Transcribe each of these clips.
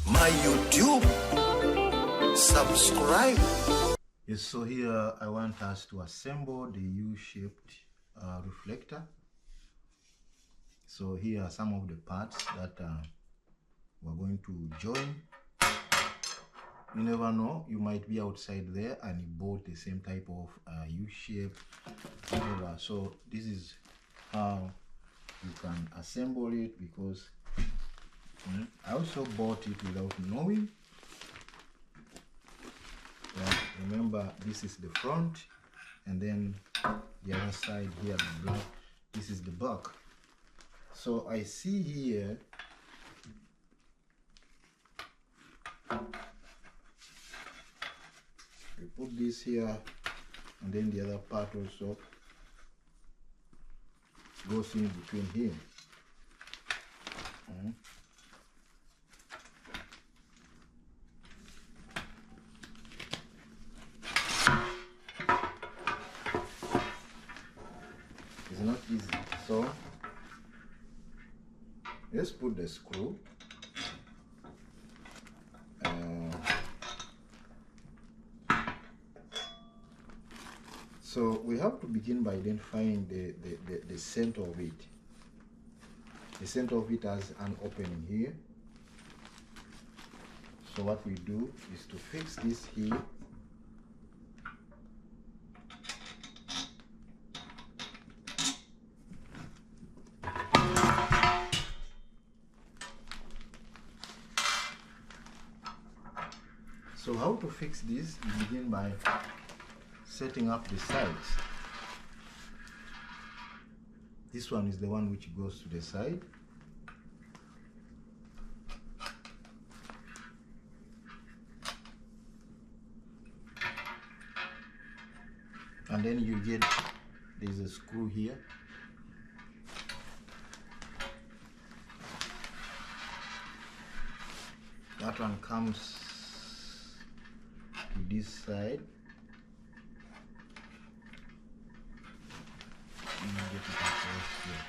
my YouTube. Subscribe. Yes, so here I want us to assemble the U-shaped reflector. So here are some of the parts that we're going to join. You never know, you might be outside there and you bought the same type of U-shape, whatever. So this is how you can assemble it, because I also bought it without knowing. Remember, this is the front, and then the other side here, the black, this is the back. So I see here we put this here, and then the other part also goes in between here. It's not easy, so let's put the screw. So we have to begin by identifying the center of it. The center of it has an opening here. So what we do is to fix this here. So how to fix this? We begin by setting up the sides. This one is the one which goes to the side. And then you get, there's a screw here. That one comes to this side. And get it across here.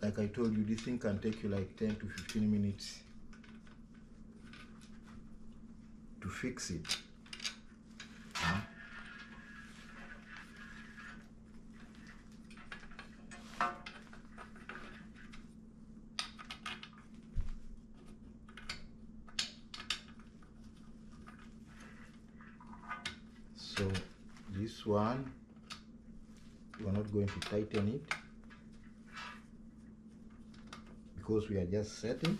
Like I told you, this thing can take you like 10 to 15 minutes to fix it. So this one, we're not going to tighten it because we are just setting.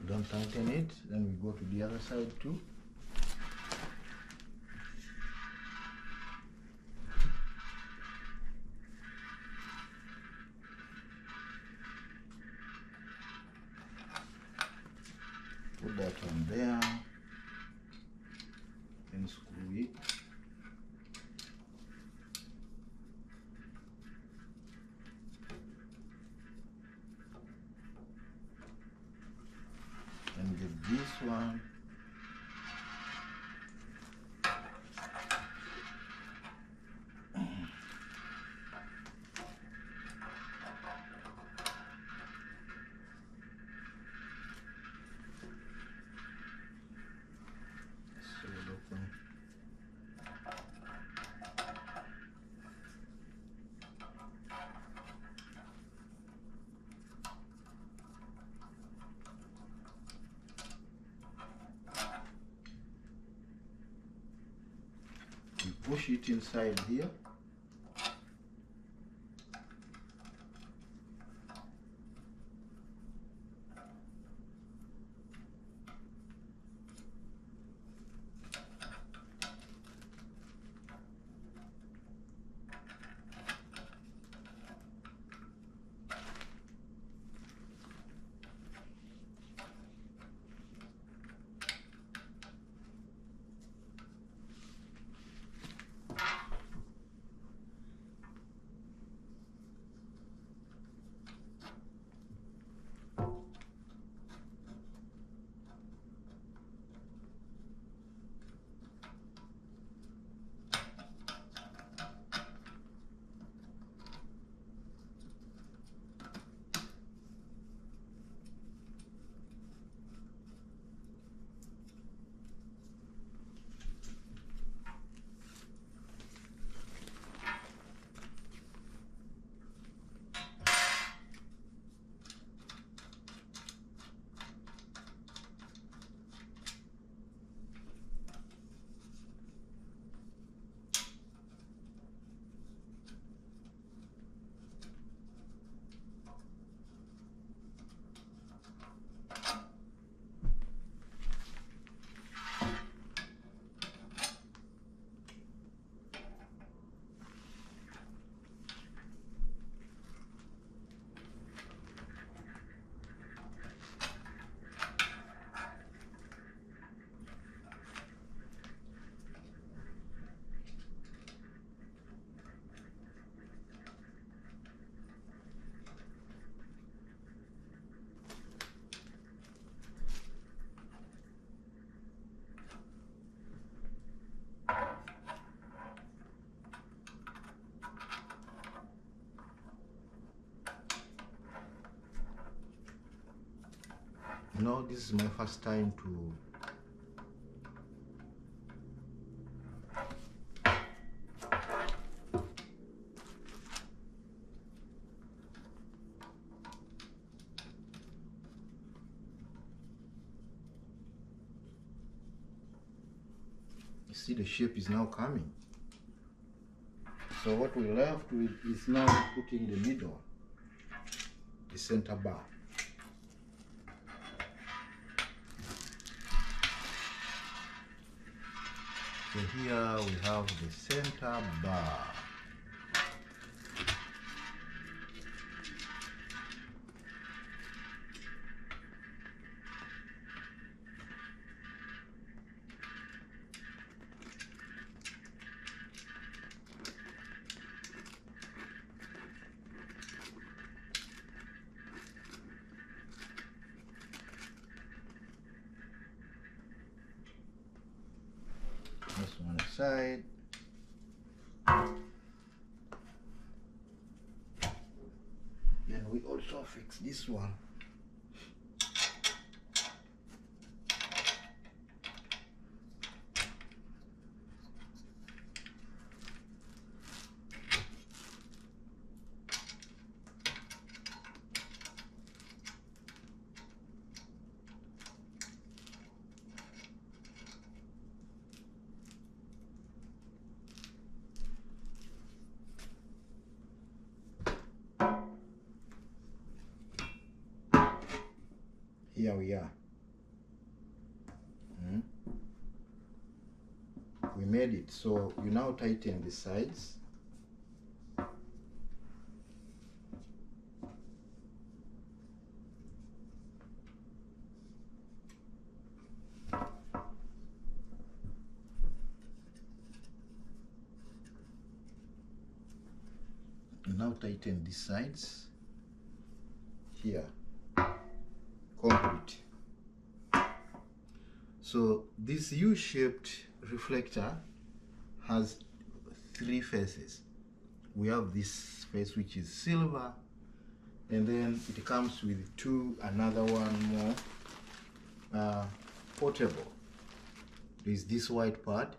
Don't tighten it, then we go to the other side too. Put that one there, then screw it. And get this one. Push it inside here. No, this is my first time to see the shape is now coming. So what we're left with is now putting the middle, the center bar. So here we have the center bar. This one aside. Then we also fix this one. Here we are. We made it. So you now tighten the sides. You now tighten the sides here. Complete. So this U-shaped reflector has 3 faces. We have this face which is silver, and then it comes with another one more portable. There's this white part,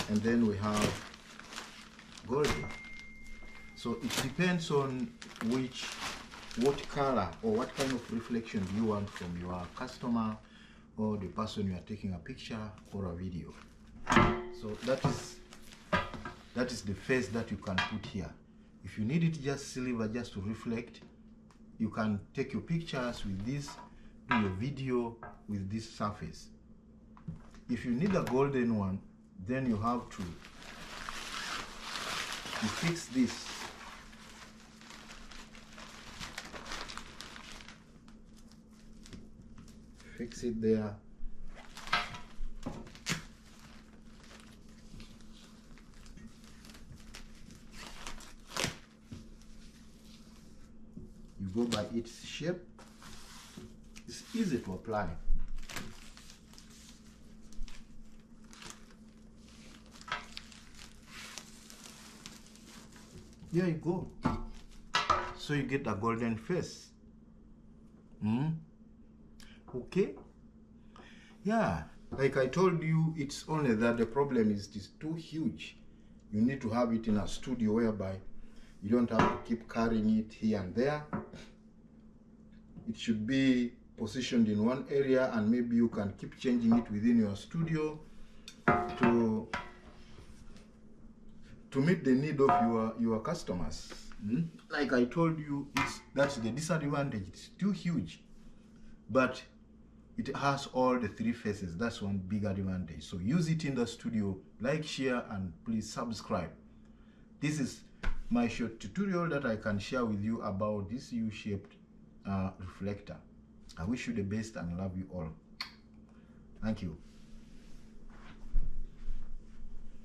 and then we have golden. So it depends on what color or what kind of reflection you want from your customer or the person you are taking a picture or a video. So that is the face that you can put here. If you need it just silver, just to reflect, you can take your pictures with this, do your video with this surface. If you need a golden one, then you have to fix this. Fix it there. You go by its shape. It's easy to apply. There you go. So you get a golden face. Okay. Yeah, like I told you, it's only that the problem is it's too huge. You need to have it in a studio whereby you don't have to keep carrying it here and there. It should be positioned in one area, and maybe you can keep changing it within your studio to meet the need of your customers. Like I told you, that's the disadvantage. It's too huge, but it has all the 3 faces. That's one big advantage. So use it in the studio. Like, share, and please subscribe. This is my short tutorial that I can share with you about this U-shaped reflector. I wish you the best and love you all. Thank you.